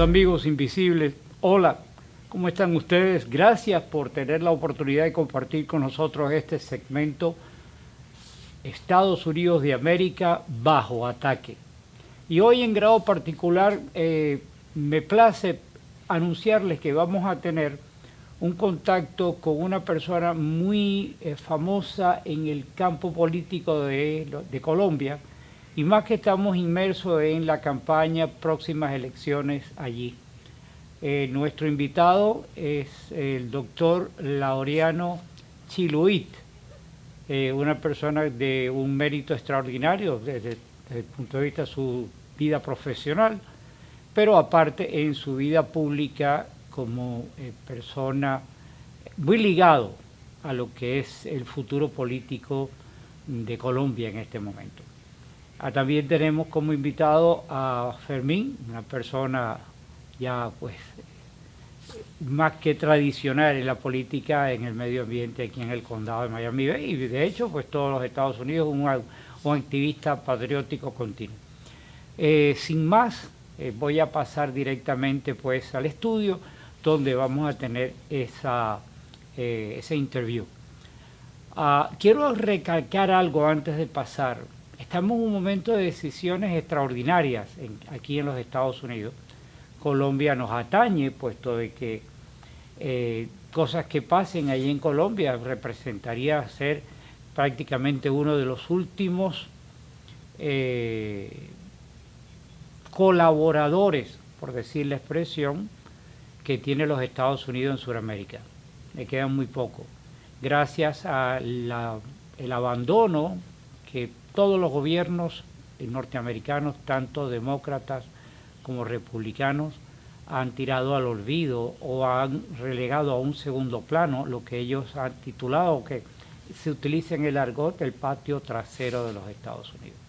amigos invisibles, hola, ¿cómo están ustedes? Gracias por tener la oportunidad de compartir con nosotros este segmento Estados Unidos de América bajo ataque. Y hoy en grado particular me place anunciarles que vamos a tener un contacto con una persona muy famosa en el campo político de Colombia, y más que estamos inmersos en la campaña próximas elecciones allí. Nuestro invitado es el doctor Laureano Chiluit, una persona de un mérito extraordinario desde el punto de vista de su vida profesional, pero aparte en su vida pública como persona muy ligado a lo que es el futuro político de Colombia en este momento. También tenemos como invitado a Fermín, una persona ya pues más que tradicional en la política, en el medio ambiente aquí en el condado de Miami-Dade, y de hecho pues todos los Estados Unidos, un activista patriótico continuo. Sin más, voy a pasar directamente pues al estudio donde vamos a tener ese interview. Quiero recalcar algo antes de pasar. Estamos en un momento de decisiones extraordinarias aquí en los Estados Unidos. Colombia nos atañe, puesto de que cosas que pasen allí en Colombia representaría ser prácticamente uno de los últimos colaboradores, por decir la expresión, que tiene los Estados Unidos en Sudamérica. Me quedan muy poco. Gracias al abandono que todos los gobiernos norteamericanos, tanto demócratas como republicanos, han tirado al olvido o han relegado a un segundo plano lo que ellos han titulado, que se utiliza en el argot, el patio trasero de los Estados Unidos.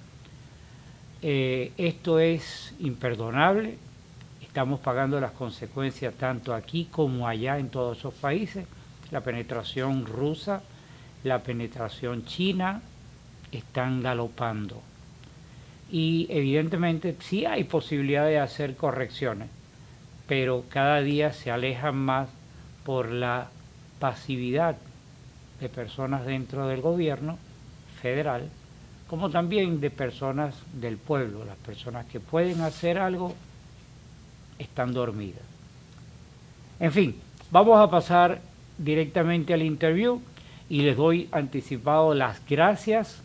Esto es imperdonable. Estamos pagando las consecuencias tanto aquí como allá en todos esos países. La penetración rusa, la penetración china están galopando. Y evidentemente sí hay posibilidad de hacer correcciones, pero cada día se alejan más por la pasividad de personas dentro del gobierno federal, como también de personas del pueblo. Las personas que pueden hacer algo están dormidas. En fin, vamos a pasar directamente al interview y les doy anticipado las gracias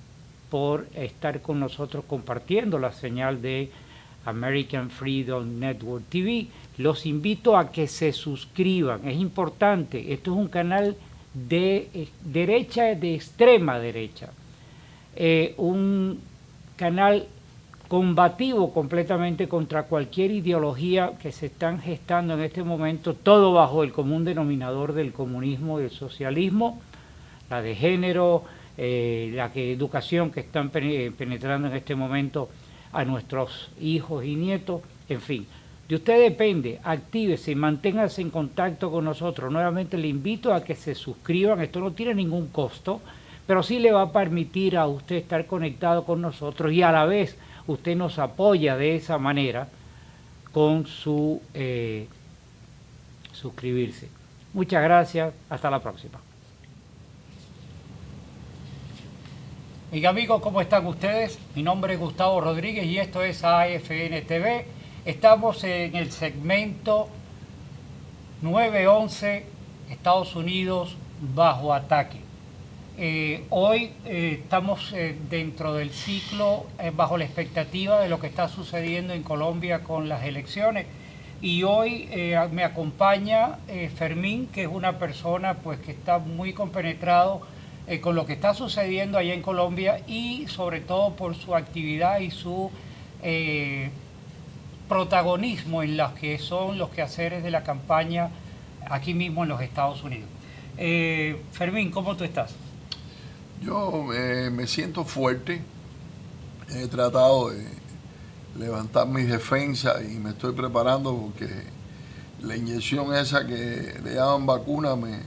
por estar con nosotros compartiendo la señal de American Freedom Network TV. Los invito a que se suscriban, es importante. Esto es un canal de derecha, de extrema derecha, un canal combativo completamente contra cualquier ideología que se están gestando en este momento, todo bajo el común denominador del comunismo y del socialismo, la de género, la educación que están penetrando en este momento a nuestros hijos y nietos, en fin. De usted depende, actívese, manténgase en contacto con nosotros. Nuevamente le invito a que se suscriban, esto no tiene ningún costo, pero sí le va a permitir a usted estar conectado con nosotros y a la vez usted nos apoya de esa manera con su suscribirse. Muchas gracias, hasta la próxima. Mis amigos, ¿cómo están ustedes? Mi nombre es Gustavo Rodríguez y esto es AFN TV. Estamos en el segmento 911, Estados Unidos bajo ataque. Hoy estamos dentro del ciclo bajo la expectativa de lo que está sucediendo en Colombia con las elecciones. Y hoy me acompaña Fermín, que es una persona pues, que está muy compenetrado con lo que está sucediendo allá en Colombia y sobre todo por su actividad y su protagonismo en las que son los quehaceres de la campaña aquí mismo en los Estados Unidos. Fermín, ¿cómo tú estás? Yo me siento fuerte, he tratado de levantar mis defensas y me estoy preparando porque la inyección esa que le llaman vacuna me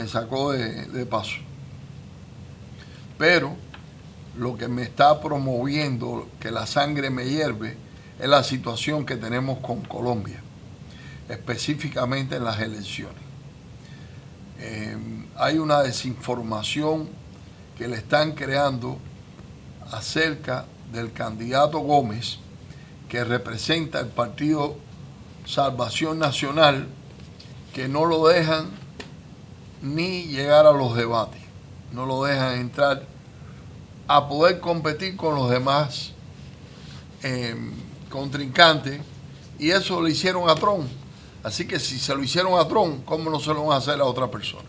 sacó de paso. Pero lo que me está promoviendo que la sangre me hierve es la situación que tenemos con Colombia, específicamente en las elecciones. Hay una desinformación que le están creando acerca del candidato Gómez, que representa el partido Salvación Nacional, que no lo dejan ni llegar a los debates, no lo dejan entrar a poder competir con los demás contrincantes, y eso lo hicieron a Trump. Así que si se lo hicieron a Trump, ¿cómo no se lo van a hacer a otra persona?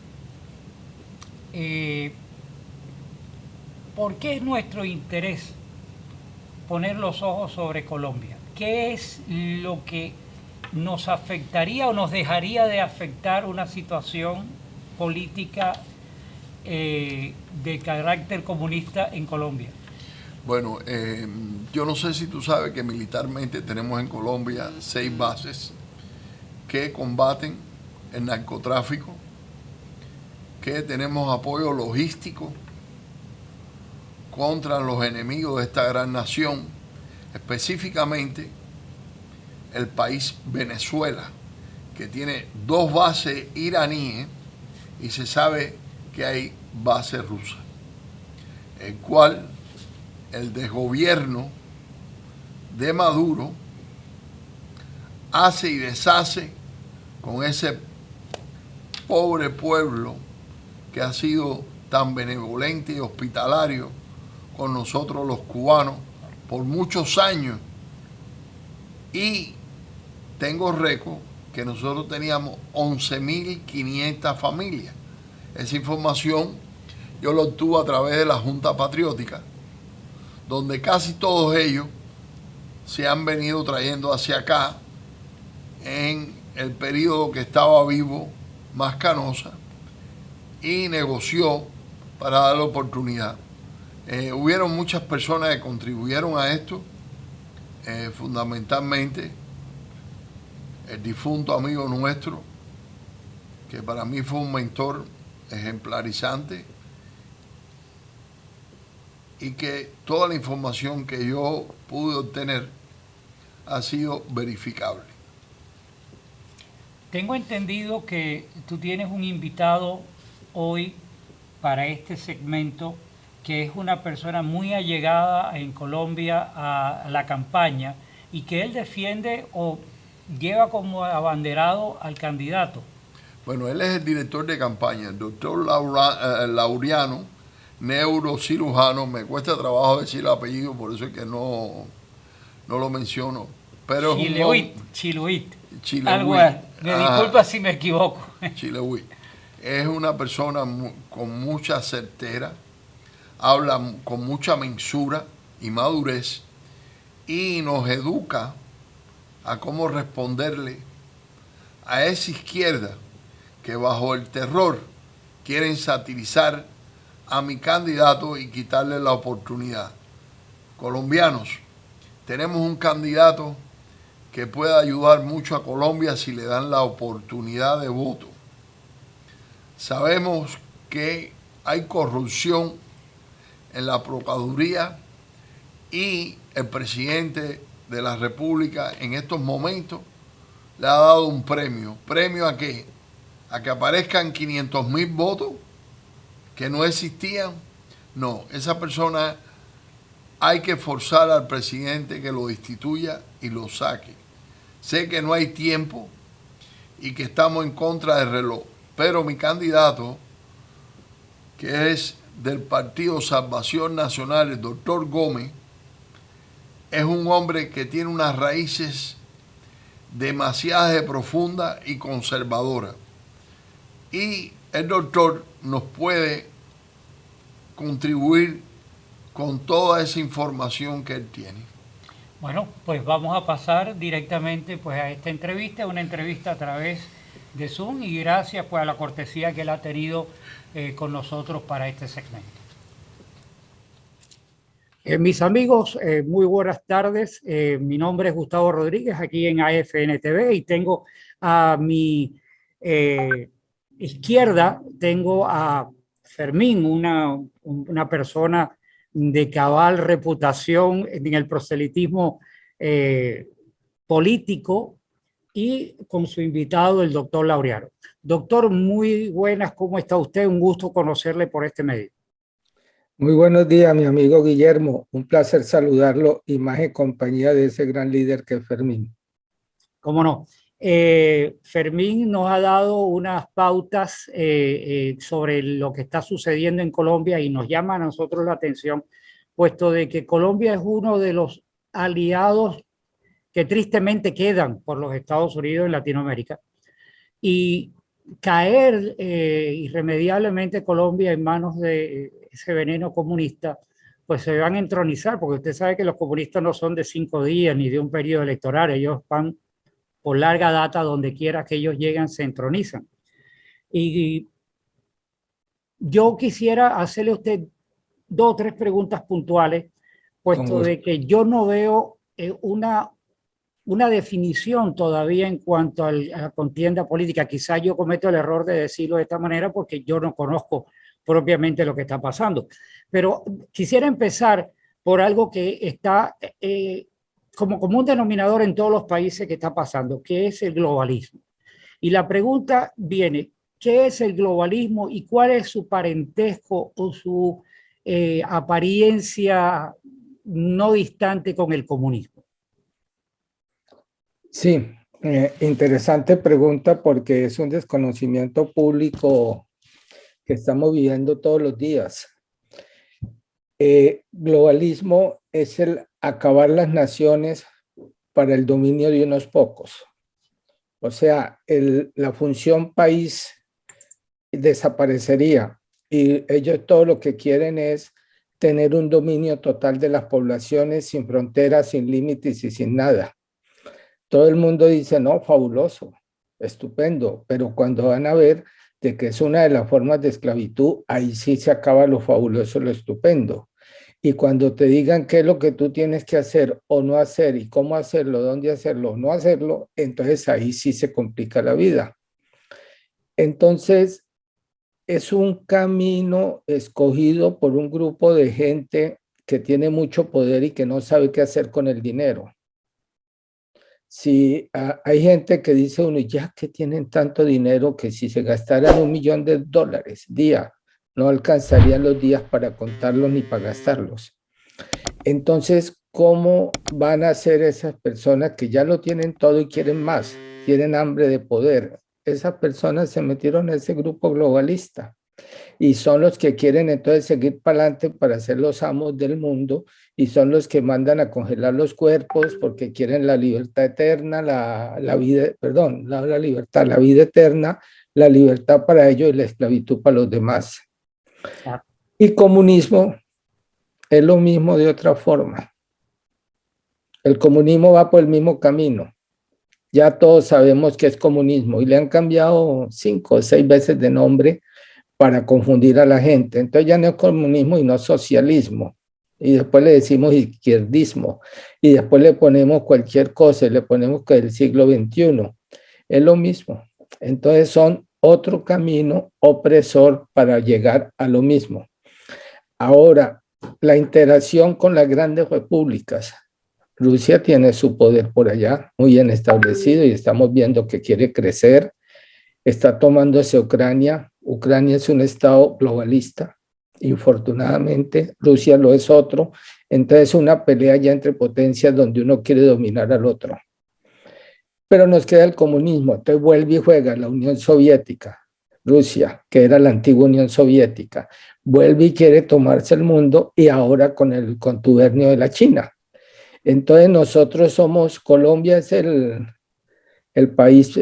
¿Por qué es nuestro interés poner los ojos sobre Colombia? ¿Qué es lo que nos afectaría o nos dejaría de afectar una situación política de carácter comunista en Colombia? Bueno, yo no sé si tú sabes que militarmente tenemos en Colombia 6 bases que combaten el narcotráfico, que tenemos apoyo logístico contra los enemigos de esta gran nación, específicamente el país Venezuela, que tiene 2 bases iraníes y se sabe que hay bases rusas, el cual el desgobierno de Maduro hace y deshace con ese pobre pueblo que ha sido tan benevolente y hospitalario con nosotros los cubanos por muchos años. Y tengo récord que nosotros teníamos 11.500 familias. Esa información yo la obtuve a través de la Junta Patriótica, donde casi todos ellos se han venido trayendo hacia acá en el periodo que estaba vivo Más Canosa, y negoció para darle oportunidad. Hubieron muchas personas que contribuyeron a esto, fundamentalmente el difunto amigo nuestro, que para mí fue un mentor ejemplarizante, y que toda la información que yo pude obtener ha sido verificable. Tengo entendido que tú tienes un invitado hoy para este segmento, que es una persona muy allegada en Colombia a la campaña y que él defiende o lleva como abanderado al candidato. Bueno, él es el director de campaña, el doctor Laureano, neurocirujano. Me cuesta trabajo decir el apellido, por eso es que no lo menciono. Pero Chiluit. Chilehuit. Me disculpa si me equivoco. Chilehuit. Es una persona con mucha certeza, habla con mucha mensura y madurez, y nos educa a cómo responderle a esa izquierda que bajo el terror quieren satirizar a mi candidato y quitarle la oportunidad. Colombianos, tenemos un candidato que puede ayudar mucho a Colombia si le dan la oportunidad de voto. Sabemos que hay corrupción en la Procuraduría, y el presidente de la República en estos momentos le ha dado un premio. ¿Premio a qué? A que aparezcan 500.000 votos que no existían. No, esa persona hay que forzar al presidente que lo destituya y lo saque. Sé que no hay tiempo y que estamos en contra del reloj, pero mi candidato, que es del Partido Salvación Nacional, el doctor Gómez, es un hombre que tiene unas raíces demasiado profundas y conservadoras. Y el doctor nos puede contribuir con toda esa información que él tiene. Bueno, pues vamos a pasar directamente pues a esta entrevista, una entrevista a través de Zoom, y gracias pues a la cortesía que él ha tenido con nosotros para este segmento. Mis amigos, muy buenas tardes. Mi nombre es Gustavo Rodríguez, aquí en AFN TV, y tengo a mi izquierda, tengo a Fermín, una persona de cabal reputación en el proselitismo eh, político, y con su invitado, el doctor Laureano. Doctor, muy buenas, ¿cómo está usted? Un gusto conocerle por este medio. Muy buenos días, mi amigo Guillermo. Un placer saludarlo y más en compañía de ese gran líder que es Fermín. ¿Cómo no? Fermín nos ha dado unas pautas sobre lo que está sucediendo en Colombia y nos llama a nosotros la atención, puesto de que Colombia es uno de los aliados que tristemente quedan por los Estados Unidos en Latinoamérica. Y caer irremediablemente Colombia en manos de ese veneno comunista, pues se van a entronizar, porque usted sabe que los comunistas no son de 5 días ni de un periodo electoral, ellos van por larga data, donde quiera que ellos lleguen, se entronizan. Y yo quisiera hacerle a usted 2 o 3 preguntas puntuales, puesto de que yo no veo una definición todavía en cuanto a la contienda política. Quizás yo cometo el error de decirlo de esta manera porque yo no conozco propiamente lo que está pasando. Pero quisiera empezar por algo que está como común denominador en todos los países que está pasando, que es el globalismo. Y la pregunta viene, ¿qué es el globalismo y cuál es su parentesco o su apariencia no distante con el comunismo? Sí, interesante pregunta porque es un desconocimiento público que estamos viviendo todos los días. Globalismo es el acabar las naciones para el dominio de unos pocos. O sea, la función país desaparecería y ellos todo lo que quieren es tener un dominio total de las poblaciones sin fronteras, sin límites y sin nada. Todo el mundo dice, no, fabuloso, estupendo, pero cuando van a ver de que es una de las formas de esclavitud, ahí sí se acaba lo fabuloso, lo estupendo. Y cuando te digan qué es lo que tú tienes que hacer o no hacer y cómo hacerlo, dónde hacerlo o no hacerlo, entonces ahí sí se complica la vida. Entonces, es un camino escogido por un grupo de gente que tiene mucho poder y que no sabe qué hacer con el dinero. Si hay gente que dice uno, ya que tienen tanto dinero que si se gastaran $1 millón día, no alcanzarían los días para contarlos ni para gastarlos. Entonces, ¿cómo van a ser esas personas que ya lo tienen todo y quieren más? Tienen hambre de poder. Esas personas se metieron en ese grupo globalista y son los que quieren entonces seguir para adelante para ser los amos del mundo y son los que mandan a congelar los cuerpos porque quieren la libertad eterna, la vida, perdón, la libertad, la vida eterna, la libertad para ellos y la esclavitud para los demás. Y comunismo es lo mismo de otra forma. El comunismo va por el mismo camino. Ya todos sabemos que es comunismo y le han cambiado 5 o 6 veces de nombre para confundir a la gente. Entonces ya no es comunismo y no socialismo. Y después le decimos izquierdismo. Y después le ponemos cualquier cosa, le ponemos que el siglo XXI. Es lo mismo. Entonces son otro camino opresor para llegar a lo mismo. Ahora, la interacción con las grandes repúblicas. Rusia tiene su poder por allá muy bien establecido y estamos viendo que quiere crecer. Está tomándose Ucrania. Ucrania es un estado globalista. Infortunadamente, Rusia lo es otro. Entonces, una pelea ya entre potencias donde uno quiere dominar al otro. Pero nos queda el comunismo. Entonces, vuelve y juega la Unión Soviética, Rusia, que era la antigua Unión Soviética. Vuelve y quiere tomarse el mundo y ahora con el contubernio de la China. Entonces, nosotros somos, Colombia es el país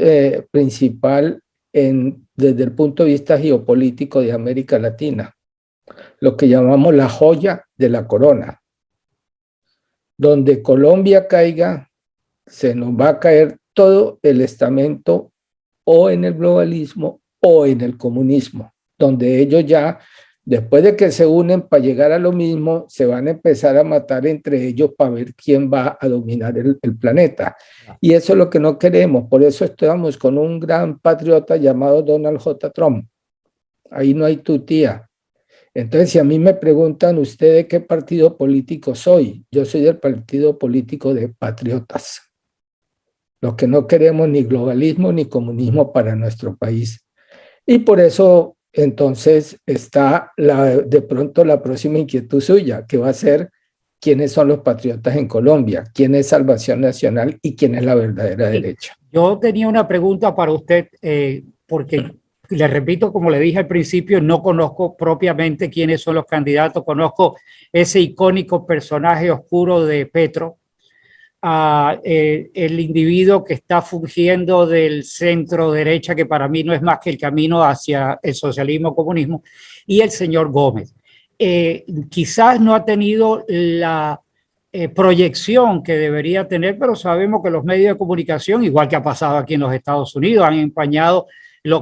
principal desde el punto de vista geopolítico de América Latina, lo que llamamos la joya de la corona. Donde Colombia caiga, se nos va a caer todo el estamento o en el globalismo o en el comunismo, donde ellos ya, después de que se unen para llegar a lo mismo, se van a empezar a matar entre ellos para ver quién va a dominar el planeta. Y eso es lo que no queremos. Por eso estamos con un gran patriota llamado Donald J. Trump. Ahí no hay tutía. Entonces, si a mí me preguntan ustedes qué partido político soy, yo soy del partido político de patriotas, los que no queremos ni globalismo ni comunismo para nuestro país. Y por eso, entonces, está de pronto la próxima inquietud suya, que va a ser quiénes son los patriotas en Colombia, quién es Salvación Nacional y quién es la verdadera derecha. Yo tenía una pregunta para usted, porque le repito, como le dije al principio, no conozco propiamente quiénes son los candidatos, conozco ese icónico personaje oscuro de Petro, el individuo que está fungiendo del centro derecha, que para mí no es más que el camino hacia el socialismo comunismo, y el señor Gómez. Quizás no ha tenido la proyección que debería tener, pero sabemos que los medios de comunicación, igual que ha pasado aquí en los Estados Unidos, han empañado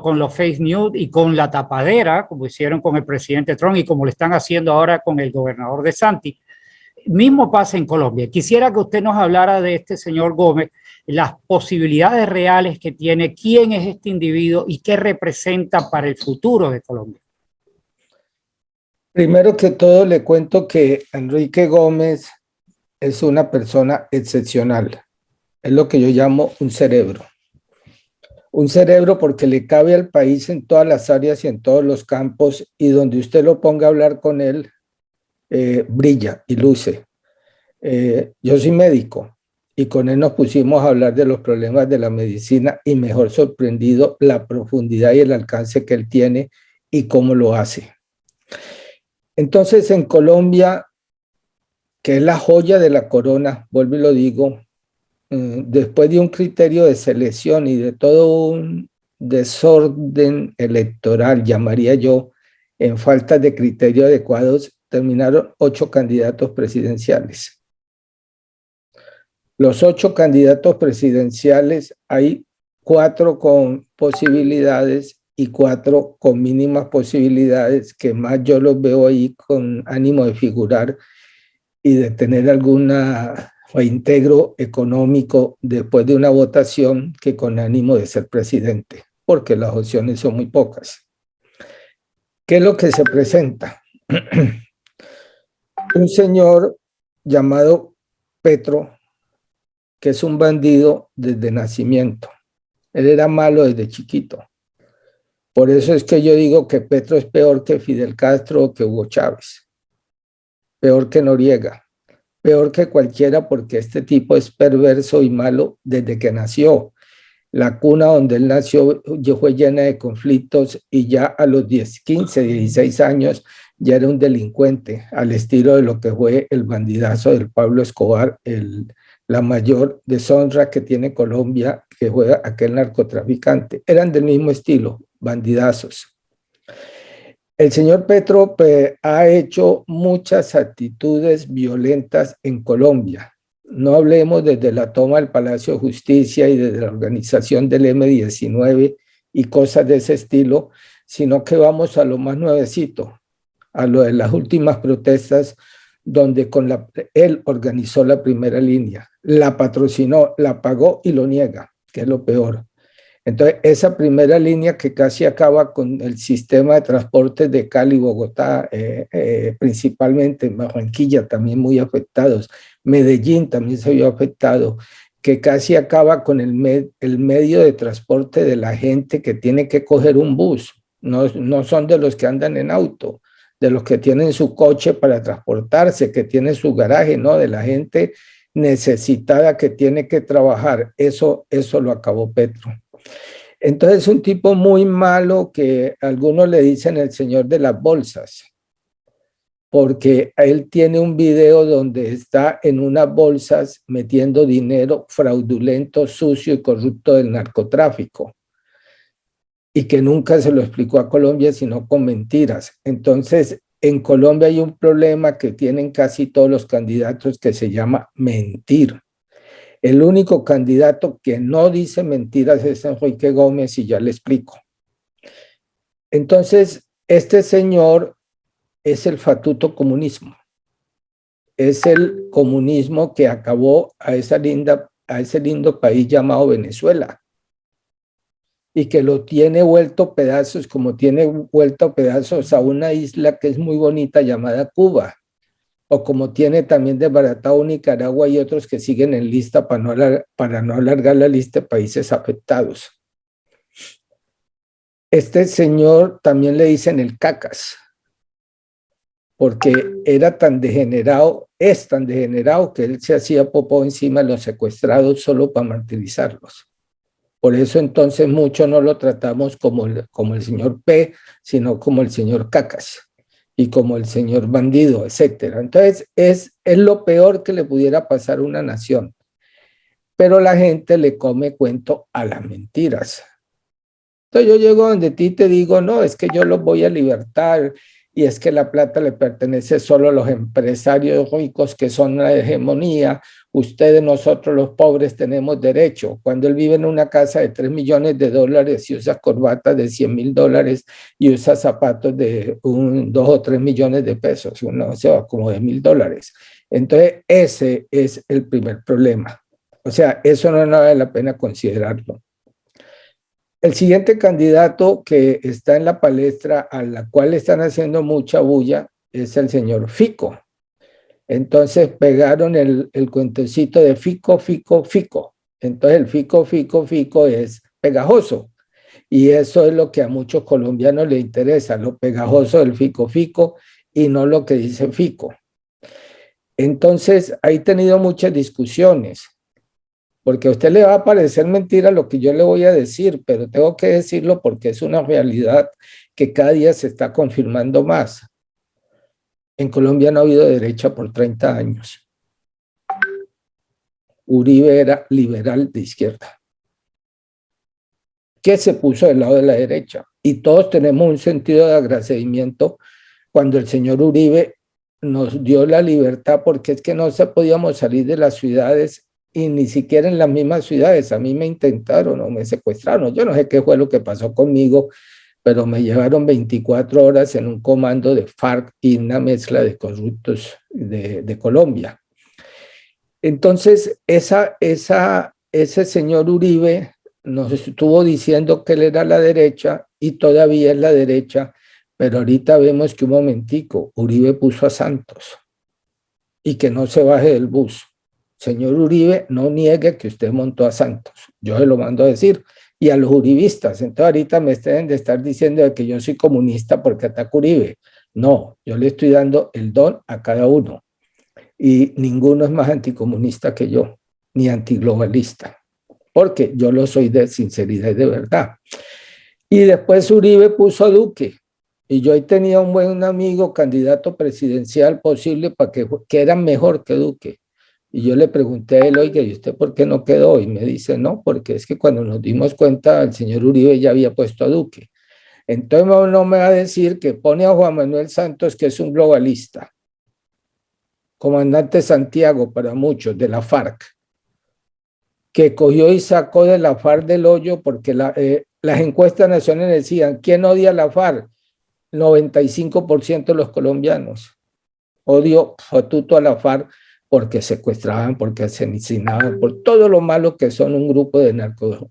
con los fake news y con la tapadera, como hicieron con el presidente Trump y como lo están haciendo ahora con el gobernador DeSantis. Mismo pasa en Colombia. Quisiera que usted nos hablara de este señor Gómez, las posibilidades reales que tiene, quién es este individuo y qué representa para el futuro de Colombia. Primero que todo, le cuento que Enrique Gómez es una persona excepcional. Es lo que yo llamo un cerebro. Un cerebro porque le cabe al país en todas las áreas y en todos los campos, y donde usted lo ponga a hablar con él, brilla y luce. Yo soy médico y con él nos pusimos a hablar de los problemas de la medicina y mejor sorprendido la profundidad y el alcance que él tiene y cómo lo hace. Entonces, en Colombia, que es la joya de la corona, vuelvo y lo digo, después de un criterio de selección y de todo un desorden electoral, llamaría yo, en falta de criterios adecuados, terminaron 8 candidatos presidenciales. Los 8 candidatos presidenciales, hay 4 con posibilidades y 4 con mínimas posibilidades, que más yo los veo ahí con ánimo de figurar y de tener alguna reintegro económico después de una votación, que con ánimo de ser presidente, porque las opciones son muy pocas. ¿Qué es lo que se presenta? Un señor llamado Petro, que es un bandido desde nacimiento. Él era malo desde chiquito. Por eso es que yo digo que Petro es peor que Fidel Castro o que Hugo Chávez, peor que Noriega, peor que cualquiera, porque este tipo es perverso y malo desde que nació. La cuna donde él nació fue llena de conflictos y ya a los 10, 15, 16 años ya era un delincuente, al estilo de lo que fue el bandidazo del Pablo Escobar, la mayor deshonra que tiene Colombia, que fue aquel narcotraficante. Eran del mismo estilo, bandidazos. El señor Petro ha hecho muchas actitudes violentas en Colombia. No hablemos desde la toma del Palacio de Justicia y desde la organización del M-19 y cosas de ese estilo, sino que vamos a lo más nuevecito, a lo de las últimas protestas, donde él organizó la primera línea, la patrocinó, la pagó y lo niega, que es lo peor. Entonces, esa primera línea que casi acaba con el sistema de transportes de Cali y Bogotá, principalmente en Barranquilla también muy afectados, Medellín también se vio afectado, que casi acaba con el medio de transporte de la gente que tiene que coger un bus, no son de los que andan en auto, de los que tienen su coche para transportarse, que tienen su garaje, no, de la gente necesitada que tiene que trabajar. Eso lo acabó Petro. Entonces es un tipo muy malo, que algunos le dicen el señor de las bolsas, porque él tiene un video donde está en unas bolsas metiendo dinero fraudulento, sucio y corrupto del narcotráfico, y que nunca se lo explicó a Colombia sino con mentiras. Entonces, en Colombia hay un problema que tienen casi todos los candidatos, que se llama mentir. El único candidato que no dice mentiras es Enrique Gómez, y ya le explico. Entonces, este señor es el fatuto comunismo. Es el comunismo que acabó a ese lindo país llamado Venezuela. y que lo tiene vuelto pedazos, como tiene vuelto pedazos a una isla que es muy bonita llamada Cuba, o como tiene también desbaratado Nicaragua y otros que siguen en lista para no alargar la lista de países afectados. Este señor también le dicen el cacas, porque era tan degenerado, es tan degenerado que él se hacía popó encima de los secuestrados solo para martirizarlos. Por eso entonces mucho no lo tratamos como el señor P, sino como el señor Cacas y como el señor bandido, etcétera. Entonces es lo peor que le pudiera pasar a una nación. Pero la gente le come cuento a las mentiras. Entonces yo llego donde ti te digo, no, es que yo los voy a libertar y es que la plata le pertenece solo a los empresarios ricos que son la hegemonía. Ustedes, nosotros los pobres tenemos derecho. Cuando él vive en una casa de 3 millones de dólares y usa corbatas de 100 mil dólares y usa zapatos de 2 o 3 millones de pesos, o sea, como de $1,000. Entonces ese es el primer problema. O sea, eso no vale la pena considerarlo. El siguiente candidato que está en la palestra, a la cual están haciendo mucha bulla, es el señor Fico. Entonces pegaron el cuentecito de Fico, Fico, Fico. Entonces el Fico, Fico, Fico es pegajoso. Y eso es lo que a muchos colombianos les interesa, lo pegajoso del Fico, Fico, y no lo que dice Fico. Entonces, he tenido muchas discusiones, porque a usted le va a parecer mentira lo que yo le voy a decir, pero tengo que decirlo porque es una realidad que cada día se está confirmando más. En Colombia no ha habido derecha por 30 años. Uribe era liberal de izquierda, que se puso del lado de la derecha. Y todos tenemos un sentido de agradecimiento cuando el señor Uribe nos dio la libertad, porque es que no podíamos salir de las ciudades y ni siquiera en las mismas ciudades. A mí me intentaron o me secuestraron. Yo no sé qué fue lo que pasó conmigo, pero me llevaron 24 horas en un comando de FARC y una mezcla de corruptos de Colombia. Entonces, ese señor Uribe nos estuvo diciendo que él era la derecha y todavía es la derecha, pero ahorita vemos que un momentico, Uribe puso a Santos y que no se baje del bus. Señor Uribe, no niegue que usted montó a Santos. Yo se lo mando a decir. Y a los uribistas. Entonces ahorita me deben de estar diciendo que yo soy comunista porque ataco a Uribe. No, yo le estoy dando el don a cada uno. Y ninguno es más anticomunista que yo, ni antiglobalista. Porque yo lo soy de sinceridad y de verdad. Y después Uribe puso a Duque. Y yo ahí tenía un buen amigo, candidato presidencial posible, para que era mejor que Duque. Y yo le pregunté a él, oiga, ¿y usted por qué no quedó? Y me dice, no, porque es que cuando nos dimos cuenta, el señor Uribe ya había puesto a Duque. Entonces no me va a decir que pone a Juan Manuel Santos, que es un globalista, comandante Santiago para muchos, de la FARC, que cogió y sacó de la FARC del hoyo, porque las encuestas nacionales decían, ¿quién odia a la FARC? 95% de los colombianos. Odio fatuto a la FARC porque secuestraban, porque asesinaban, por todo lo malo que son un grupo de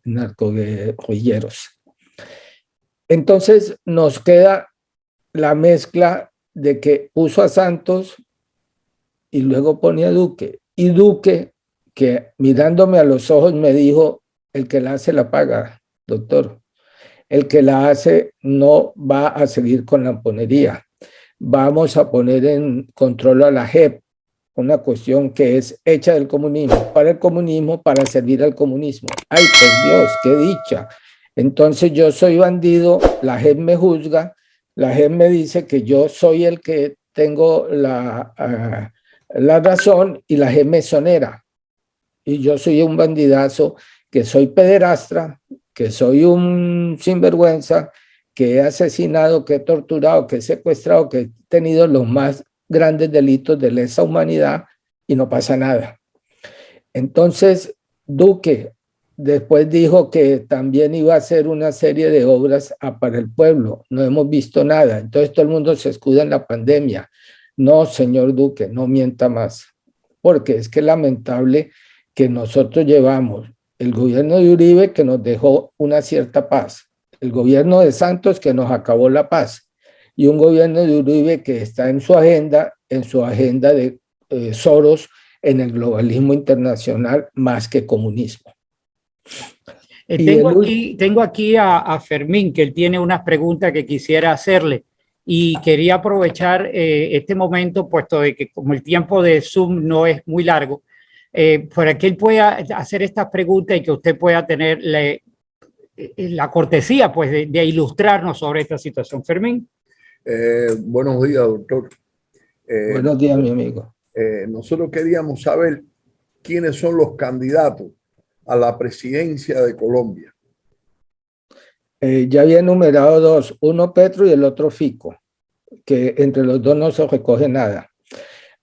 narcoguerrilleros. Entonces nos queda la mezcla de que puso a Santos y luego ponía a Duque. Y Duque, que mirándome a los ojos me dijo, el que la hace la paga, doctor. El que la hace no va a seguir con la amponería. Vamos a poner en control a la JEP, una cuestión que es hecha del comunismo, para servir al comunismo. ¡Ay, por Dios, qué dicha! Entonces yo soy bandido, la JEP me juzga, la JEP me dice que yo soy el que tengo la razón y la JEP me exonera. Y yo soy un bandidazo, que soy pederastra, que soy un sinvergüenza, que he asesinado, que he torturado, que he secuestrado, que he tenido los más grandes delitos de lesa humanidad y no pasa nada. Entonces, Duque después dijo que también iba a hacer una serie de obras para el pueblo. No hemos visto nada. Entonces todo el mundo se escuda en la pandemia. No, señor Duque, no mienta más. Porque es que es lamentable que nosotros llevamos El gobierno de Uribe que nos dejó una cierta paz, el gobierno de Santos que nos acabó la paz y un gobierno de Uribe que está en su agenda de Soros en el globalismo internacional más que comunismo. Tengo aquí a Fermín, que él tiene unas preguntas que quisiera hacerle y quería aprovechar este momento, puesto de que como el tiempo de Zoom no es muy largo, para que él pueda hacer estas preguntas y que usted pueda tener la cortesía pues, de ilustrarnos sobre esta situación. Fermín. Buenos días, doctor. Buenos días, mi amigo. Nosotros queríamos saber quiénes son los candidatos a la presidencia de Colombia. Ya había enumerado dos, uno Petro y el otro Fico, que entre los dos no se recoge nada.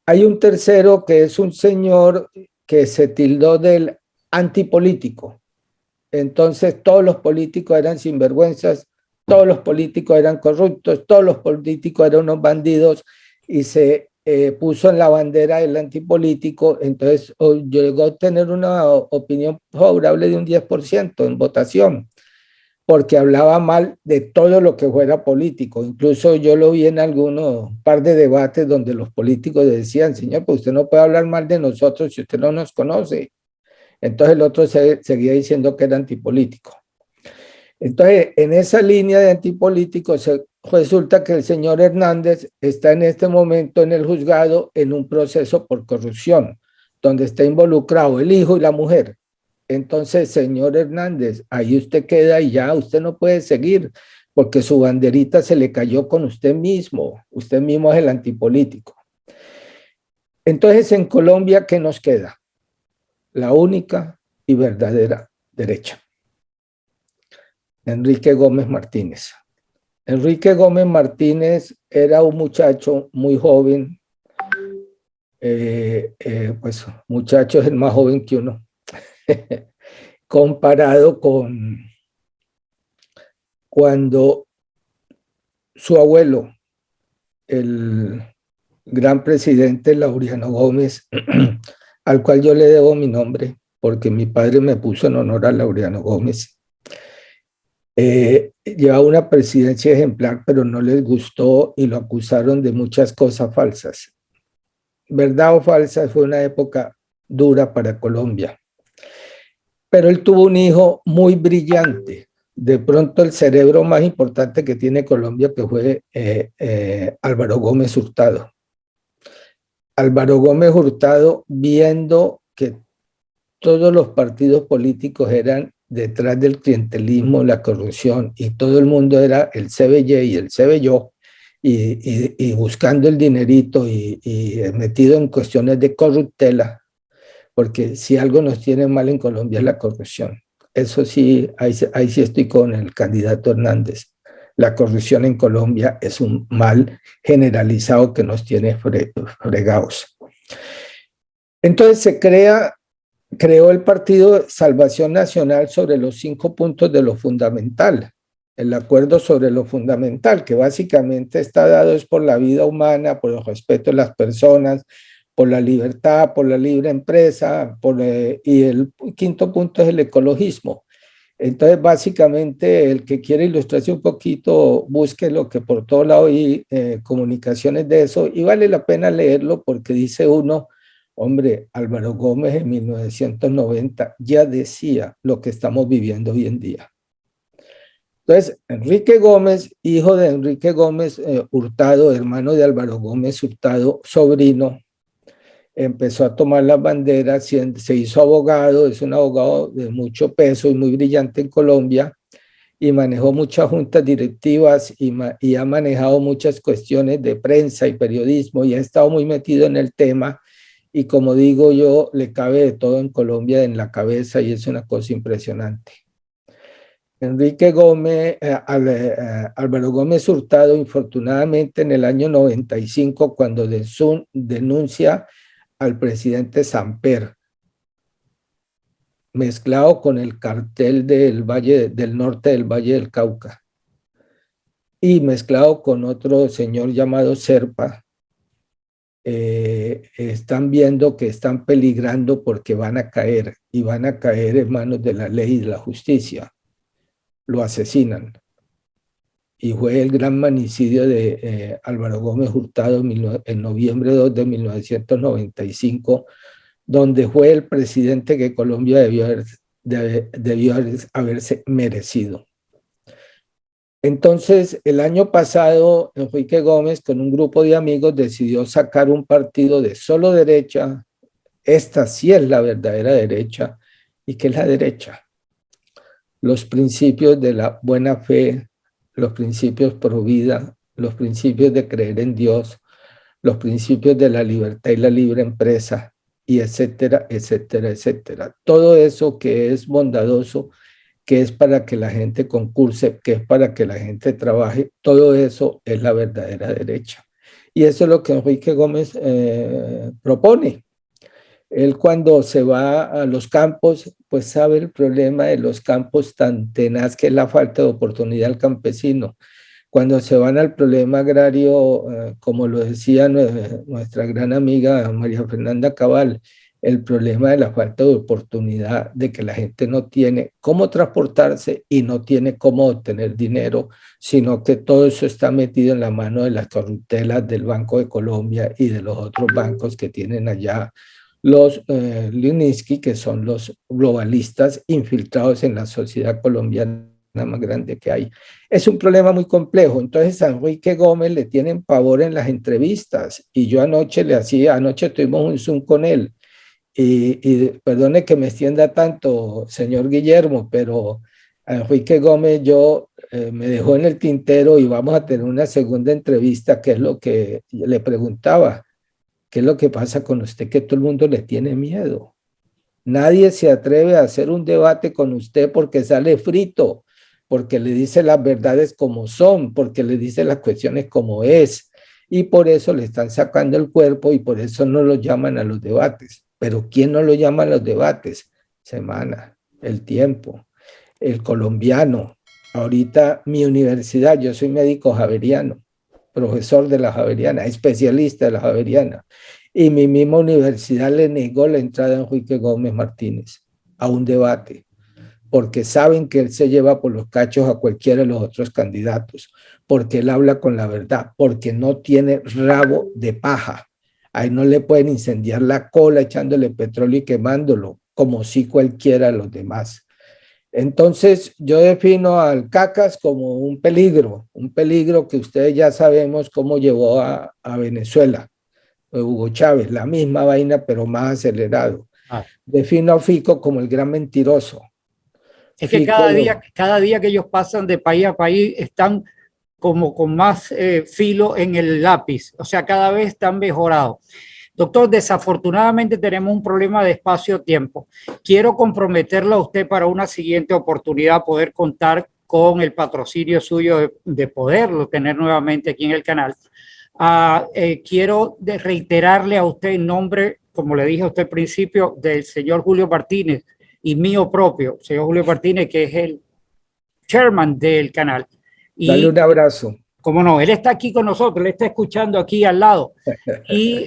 Hay un tercero que es un señor que se tildó del antipolítico. Entonces todos los políticos eran sinvergüenzas, todos los políticos eran corruptos, todos los políticos eran unos bandidos y se puso en la bandera del antipolítico. Entonces llegó a tener una opinión favorable de un 10% en votación, porque hablaba mal de todo lo que fuera político. Incluso yo lo vi en algunos par de debates donde los políticos decían, señor, pues usted no puede hablar mal de nosotros si usted no nos conoce. Entonces el otro seguía diciendo que era antipolítico. Entonces, en esa línea de antipolítico, resulta que el señor Hernández está en este momento en el juzgado en un proceso por corrupción, donde está involucrado el hijo y la mujer. Entonces, señor Hernández, ahí usted queda y ya usted no puede seguir, porque su banderita se le cayó con usted mismo es el antipolítico. Entonces, en Colombia, ¿qué nos queda? La única y verdadera derecha. Enrique Gómez Martínez. Enrique Gómez Martínez era un muchacho muy joven, pues muchacho es el más joven que uno, comparado con cuando su abuelo, el gran presidente Laureano Gómez, al cual yo le debo mi nombre, porque mi padre me puso en honor a Laureano Gómez, llevaba una presidencia ejemplar, pero no les gustó y lo acusaron de muchas cosas falsas. Verdad o falsa, fue una época dura para Colombia. Pero él tuvo un hijo muy brillante, de pronto el cerebro más importante que tiene Colombia, que fue Álvaro Gómez Hurtado. Álvaro Gómez Hurtado, viendo que todos los partidos políticos eran detrás del clientelismo, la corrupción, y todo el mundo era el CBY y el CBYO, y buscando el dinerito y metido en cuestiones de corruptela, porque si algo nos tiene mal en Colombia es la corrupción. Eso sí, ahí sí estoy con el candidato Hernández. La corrupción en Colombia es un mal generalizado que nos tiene fregados. Entonces se creó el Partido Salvación Nacional sobre los 5 puntos de lo fundamental, el acuerdo sobre lo fundamental, que básicamente está dado es por la vida humana, por el respeto de las personas, por la libertad, por la libre empresa, y el 5.º punto es el ecologismo. Entonces, básicamente, el que quiere ilustrarse un poquito, busque lo que por todo lado hay comunicaciones de eso, y vale la pena leerlo porque dice uno, hombre, Álvaro Gómez en 1990 ya decía lo que estamos viviendo hoy en día. Entonces, Enrique Gómez, hijo de Enrique Gómez Hurtado, hermano de Álvaro Gómez Hurtado, sobrino, empezó a tomar las banderas, se hizo abogado, es un abogado de mucho peso y muy brillante en Colombia, y manejó muchas juntas directivas y ha manejado muchas cuestiones de prensa y periodismo y ha estado muy metido en el tema, y como digo yo, le cabe de todo en Colombia en la cabeza y es una cosa impresionante. Enrique Gómez, Álvaro Gómez Hurtado, infortunadamente en el año 95, cuando denuncia al presidente Samper, mezclado con el cartel del norte del Valle del Cauca y mezclado con otro señor llamado Serpa, están viendo que están peligrando porque van a caer, y van a caer en manos de la ley y de la justicia. Lo asesinan. Y fue el gran magnicidio de Álvaro Gómez Hurtado en noviembre 2 de 1995, donde fue el presidente que Colombia debió haberse merecido. Entonces, el año pasado, Enrique Gómez, con un grupo de amigos, decidió sacar un partido de solo derecha. Esta sí es la verdadera derecha. ¿Y qué es la derecha? Los principios de la buena fe, los principios pro vida, los principios de creer en Dios, los principios de la libertad y la libre empresa, y etcétera, etcétera, etcétera. Todo eso que es bondadoso, que es para que la gente concurse, que es para que la gente trabaje, todo eso es la verdadera derecha. Y eso es lo que Enrique Gómez propone. Él cuando se va a los campos, pues sabe el problema de los campos tan tenaz que es la falta de oportunidad al campesino. Cuando se van al problema agrario, como lo decía nuestra gran amiga María Fernanda Cabal, el problema de la falta de oportunidad, de que la gente no tiene cómo transportarse y no tiene cómo obtener dinero, sino que todo eso está metido en la mano de las corruptelas del Banco de Colombia y de los otros bancos que tienen allá los Liniski, que son los globalistas infiltrados en la sociedad colombiana más grande que hay. Es un problema muy complejo. Entonces a Enrique Gómez le tienen pavor en las entrevistas, y yo anoche tuvimos un Zoom con él, y perdone que me extienda tanto, señor Guillermo, pero a Enrique Gómez me dejó en el tintero, y vamos a tener una segunda entrevista, que es lo que le preguntaba. ¿Qué es lo que pasa con usted, que todo el mundo le tiene miedo? Nadie se atreve a hacer un debate con usted porque sale frito, porque le dice las verdades como son, porque le dice las cuestiones como es, y por eso le están sacando el cuerpo, y por eso no lo llaman a los debates. Pero ¿quién no lo llama a los debates? Semana, El Tiempo, El Colombiano. Ahorita mi universidad, yo soy médico javeriano, profesor de la Javeriana, especialista de la Javeriana, y mi misma universidad le negó la entrada a Enrique Gómez Martínez a un debate, porque saben que él se lleva por los cachos a cualquiera de los otros candidatos, porque él habla con la verdad, porque no tiene rabo de paja. Ahí no le pueden incendiar la cola echándole petróleo y quemándolo, como si cualquiera de los demás. Entonces yo defino al Cacas como un peligro que ustedes ya sabemos cómo llevó a Venezuela, Hugo Chávez, la misma vaina pero más acelerado. Defino a Fico como el gran mentiroso. Es que cada día que ellos pasan de país a país están como con más filo en el lápiz, o sea, cada vez están mejorados. Doctor, desafortunadamente tenemos un problema de espacio-tiempo. Quiero comprometerlo a usted para una siguiente oportunidad, poder contar con el patrocinio suyo de poderlo tener nuevamente aquí en el canal. Quiero reiterarle a usted en nombre, como le dije a usted al principio, del señor Julio Martínez y mío propio, señor Julio Martínez, que es el chairman del canal. Dale un abrazo. Cómo no, él está aquí con nosotros, él está escuchando aquí al lado. Y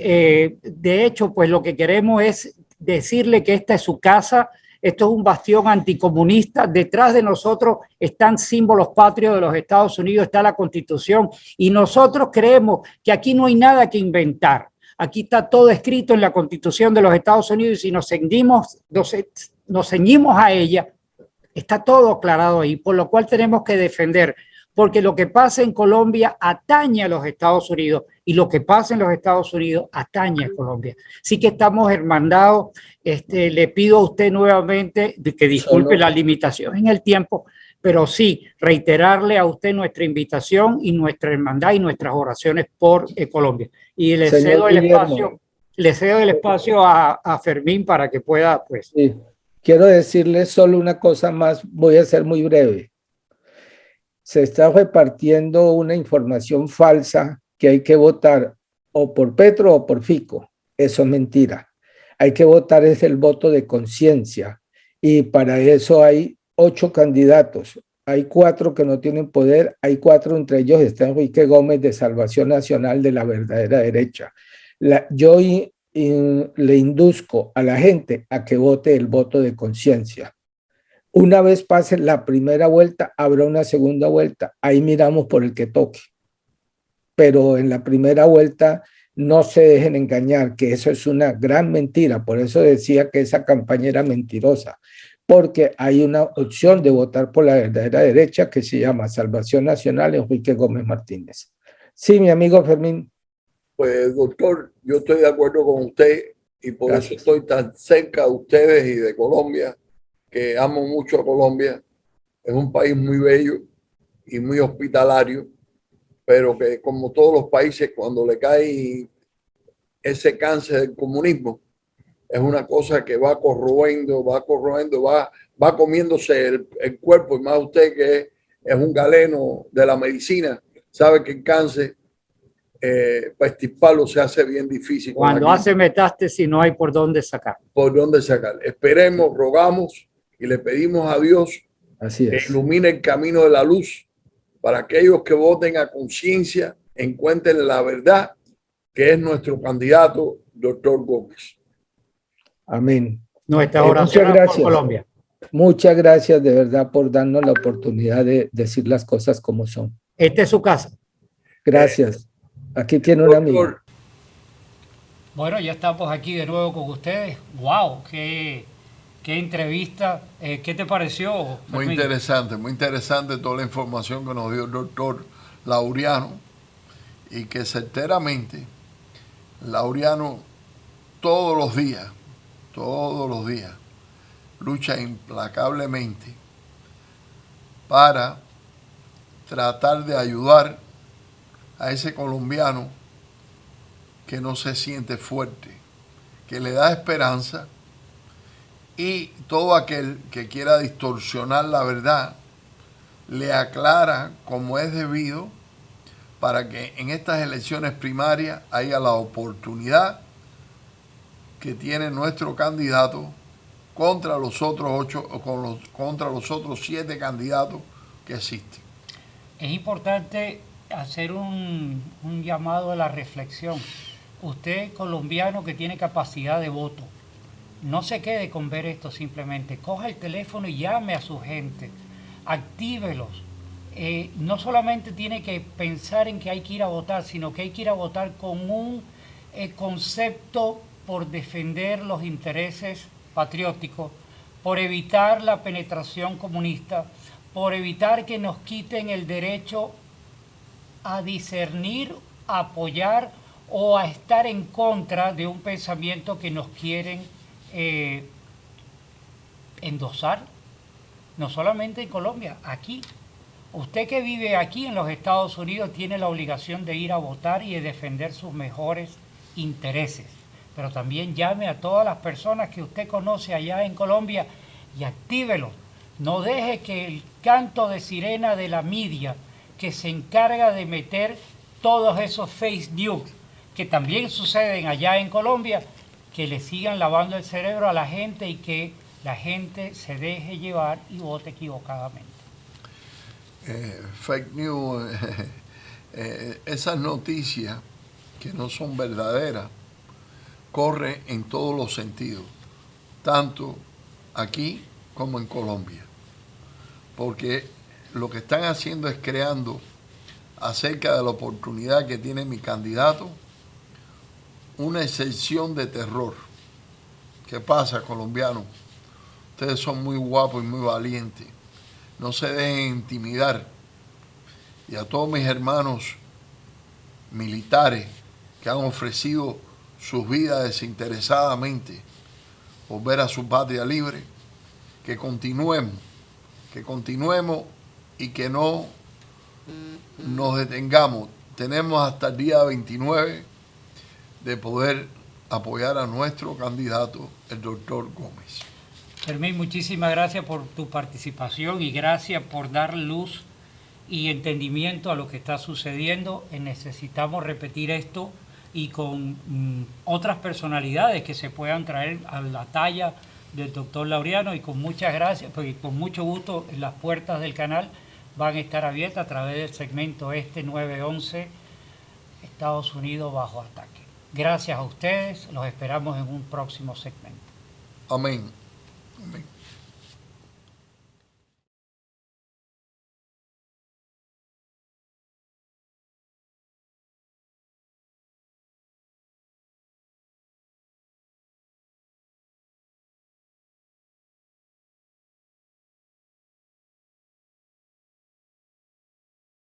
de hecho, pues lo que queremos es decirle que esta es su casa, esto es un bastión anticomunista, detrás de nosotros están símbolos patrios de los Estados Unidos, está la Constitución, y nosotros creemos que aquí no hay nada que inventar. Aquí está todo escrito en la Constitución de los Estados Unidos, y si nos ceñimos a ella, está todo aclarado ahí, por lo cual tenemos que defender, porque lo que pasa en Colombia atañe a los Estados Unidos, y lo que pasa en los Estados Unidos atañe a Colombia. Sí que estamos hermandados. Le pido a usted nuevamente que disculpe la limitación en el tiempo, pero sí reiterarle a usted nuestra invitación y nuestra hermandad y nuestras oraciones por Colombia. Y le cedo el espacio a Fermín para que pueda, pues. Sí. Quiero decirle solo una cosa más, voy a ser muy breve. Se está repartiendo una información falsa que hay que votar o por Petro o por Fico. Eso es mentira. Hay que votar es el voto de conciencia, y para eso hay 8 candidatos. Hay 4 que no tienen poder, hay 4, entre ellos está Enrique Gómez de Salvación Nacional, de la verdadera derecha. Le induzco a la gente a que vote el voto de conciencia. Una vez pase la primera vuelta, habrá una segunda vuelta. Ahí miramos por el que toque. Pero en la primera vuelta no se dejen engañar, que eso es una gran mentira. Por eso decía que esa campaña era mentirosa, porque hay una opción de votar por la verdadera derecha que se llama Salvación Nacional, Enrique Gómez Martínez. Sí, mi amigo Fermín. Pues, doctor, yo estoy de acuerdo con usted y por Gracias. eso estoy tan cerca de ustedes y de Colombia, que amo mucho a Colombia. Es un país muy bello y muy hospitalario, pero que como todos los países, cuando le cae ese cáncer del comunismo, es una cosa que va corroyendo, va comiéndose el cuerpo, y más usted que es un galeno de la medicina, sabe que el cáncer, para extirparlo se hace bien difícil. Cuando hace metástasis no hay por dónde sacar. Por dónde sacar. Esperemos, rogamos y le pedimos a Dios que ilumine el camino de la luz para aquellos que voten a conciencia, encuentren la verdad, que es nuestro candidato, doctor Gómez. Amén. Nuestra oración por Colombia. Muchas gracias de verdad por darnos la oportunidad de decir las cosas como son. Esta es su casa. Gracias. Aquí tiene un amigo. Bueno, ya estamos aquí de nuevo con ustedes. ¡Wow! ¡Qué entrevista! ¿Qué te pareció, Fermín? Muy interesante toda la información que nos dio el doctor Laureano, y que certeramente Laureano todos los días, lucha implacablemente para tratar de ayudar a ese colombiano que no se siente fuerte, que le da esperanza, y todo aquel que quiera distorsionar la verdad le aclara como es debido, para que en estas elecciones primarias haya la oportunidad que tiene nuestro candidato contra los otros contra los otros 7 candidatos que existen. Es importante hacer un llamado a la reflexión. Usted, colombiano que tiene capacidad de voto, no se quede con ver esto simplemente. Coja el teléfono y llame a su gente. Actívelos. No solamente tiene que pensar en que hay que ir a votar, sino que hay que ir a votar con un concepto por defender los intereses patrióticos, por evitar la penetración comunista, por evitar que nos quiten el derecho a discernir, a apoyar o a estar en contra de un pensamiento que nos quieren endosar, no solamente en Colombia, aquí. Usted que vive aquí en los Estados Unidos tiene la obligación de ir a votar y de defender sus mejores intereses. Pero también llame a todas las personas que usted conoce allá en Colombia y actívelos. No deje que el canto de sirena de la media, que se encarga de meter todos esos fake news que también suceden allá en Colombia, que le sigan lavando el cerebro a la gente y que la gente se deje llevar y vote equivocadamente. Fake news, esas noticias que no son verdaderas, corren en todos los sentidos, tanto aquí como en Colombia, porque lo que están haciendo es creando acerca de la oportunidad que tiene mi candidato una excepción de terror. ¿Qué pasa, colombianos? Ustedes son muy guapos y muy valientes. No se dejen intimidar. Y a todos mis hermanos militares que han ofrecido sus vidas desinteresadamente por ver a su patria libre, que continuemos y que no nos detengamos. Tenemos hasta el día 29 de poder apoyar a nuestro candidato, el doctor Gómez. Fermín, muchísimas gracias por tu participación y gracias por dar luz y entendimiento a lo que está sucediendo. Necesitamos repetir esto y con otras personalidades que se puedan traer a la talla del doctor Laureano, y con muchas gracias, pues, con mucho gusto las puertas del canal van a estar abiertas a través del segmento 911 Estados Unidos bajo ataque. Gracias a ustedes, los esperamos en un próximo segmento. Amén. Amén.